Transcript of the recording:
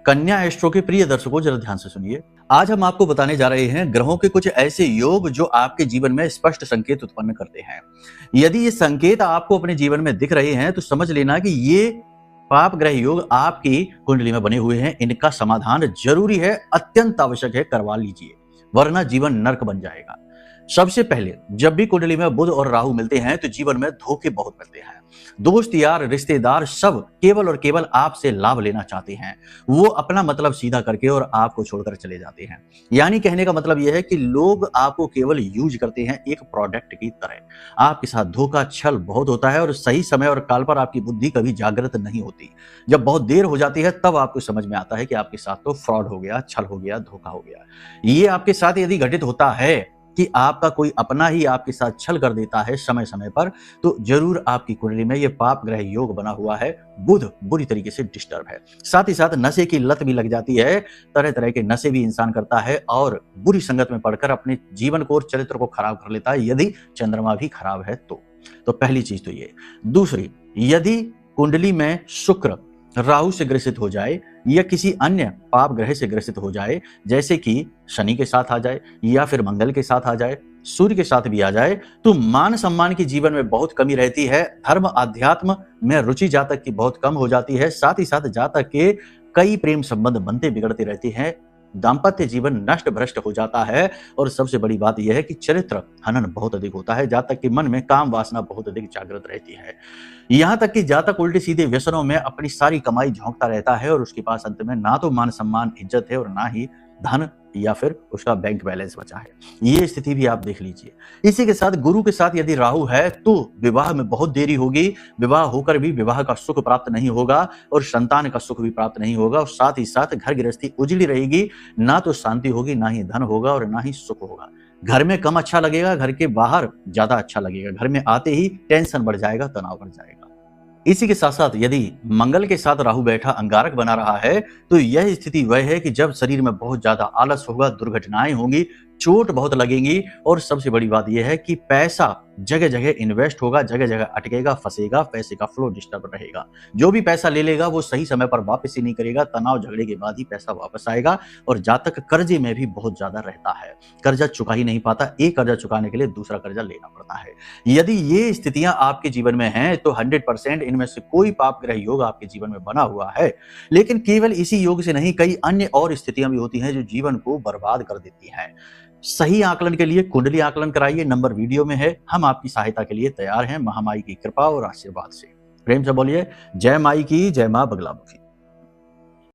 कन्या एस्ट्रो के प्रिय दर्शकों, जरा ध्यान से सुनिए। आज हम आपको बताने जा रहे हैं ग्रहों के कुछ ऐसे योग जो आपके जीवन में स्पष्ट संकेत उत्पन्न करते हैं। यदि ये संकेत आपको अपने जीवन में दिख रहे हैं तो समझ लेना कि ये पाप ग्रह योग आपकी कुंडली में बने हुए हैं। इनका समाधान जरूरी है, अत्यंत आवश्यक है, करवा लीजिए, वरना जीवन नर्क बन जाएगा। सबसे पहले, जब भी कुंडली में बुध और राहु मिलते हैं तो जीवन में धोखे बहुत मिलते हैं। दोस्त यार रिश्तेदार सब केवल और केवल आपसे लाभ लेना चाहते हैं। वो अपना मतलब सीधा करके और आपको छोड़कर चले जाते हैं। यानी कहने का मतलब यह है कि लोग आपको केवल यूज करते हैं एक प्रोडक्ट की तरह। आपके साथ धोखा छल बहुत होता है और सही समय और काल पर आपकी बुद्धि कभी जागृत नहीं होती। जब बहुत देर हो जाती है तब आपको समझ में आता है कि आपके साथ तो फ्रॉड हो गया, छल हो गया, धोखा हो गया। ये आपके साथ यदि घटित होता है कि आपका कोई अपना ही आपके साथ छल कर देता है समय समय पर, तो जरूर आपकी कुंडली में ये पाप ग्रह योग बना हुआ है। बुध बुरी तरीके से डिस्टर्ब है। साथ ही साथ नशे की लत भी लग जाती है। तरह तरह के नशे भी इंसान करता है और बुरी संगत में पड़कर अपने जीवन को और चरित्र को खराब कर लेता है, यदि चंद्रमा भी खराब है तो पहली चीज तो ये। दूसरी, यदि कुंडली में शुक्र राहु से ग्रसित हो जाए या किसी अन्य पाप ग्रह से ग्रसित हो जाए, जैसे कि शनि के साथ आ जाए या फिर मंगल के साथ आ जाए, सूर्य के साथ भी आ जाए, तो मान सम्मान की जीवन में बहुत कमी रहती है। धर्म अध्यात्म में रुचि जातक की बहुत कम हो जाती है। साथ ही साथ जातक के कई प्रेम संबंध बनते बिगड़ते रहते हैं। दाम्पत्य जीवन नष्ट भ्रष्ट हो जाता है और सबसे बड़ी बात यह है कि चरित्र हनन बहुत अधिक होता है। जातक के मन में काम वासना बहुत अधिक जागृत रहती है। यहां तक कि जातक उल्टे सीधे व्यसनों में अपनी सारी कमाई झोंकता रहता है और उसके पास अंत में ना तो मान सम्मान इज्जत है और ना ही धन या फिर उसका बैंक बैलेंस बचा है। ये स्थिति भी आप देख लीजिए। इसी के साथ गुरु के साथ यदि राहु है तो विवाह में बहुत देरी होगी। विवाह होकर भी विवाह का सुख प्राप्त नहीं होगा और संतान का सुख भी प्राप्त नहीं होगा। और साथ ही साथ घर गृहस्थी उजड़ी रहेगी, ना तो शांति होगी, ना ही धन होगा और ना ही सुख होगा। घर में कम अच्छा लगेगा, घर के बाहर ज्यादा अच्छा लगेगा। घर में आते ही टेंशन बढ़ जाएगा, तनाव बढ़ जाएगा। इसी के साथ साथ यदि मंगल के साथ राहु बैठा अंगारक बना रहा है तो यह स्थिति वह है कि जब शरीर में बहुत ज्यादा आलस होगा, दुर्घटनाएं होंगी, चोट बहुत लगेंगी और सबसे बड़ी बात यह है कि पैसा जगह जगह इन्वेस्ट होगा, जगह जगह अटकेगा, फंसेगा, पैसे का फ्लो डिस्टर्ब रहेगा। जो भी पैसा ले लेगा वो सही समय पर वापस ही नहीं करेगा। तनाव झगड़े के बाद ही पैसा वापस आएगा। और जातक कर्जे में भी बहुत ज्यादा रहता है, कर्जा चुका ही नहीं पाता। एक कर्जा चुकाने के लिए दूसरा कर्जा लेना पड़ता है। यदि ये स्थितियां आपके जीवन में हैं तो 100% इनमें से कोई पाप ग्रह योग आपके जीवन में बना हुआ है। लेकिन केवल इसी योग से नहीं, कई अन्य और स्थितियां भी होती हैं जो जीवन को बर्बाद कर देती हैं। सही आकलन के लिए कुंडली आकलन कराइए, नंबर वीडियो में है। हम आपकी सहायता के लिए तैयार हैं, महामाई की कृपा और आशीर्वाद से। प्रेम से बोलिए जय माई की, जय मां बगलामुखी।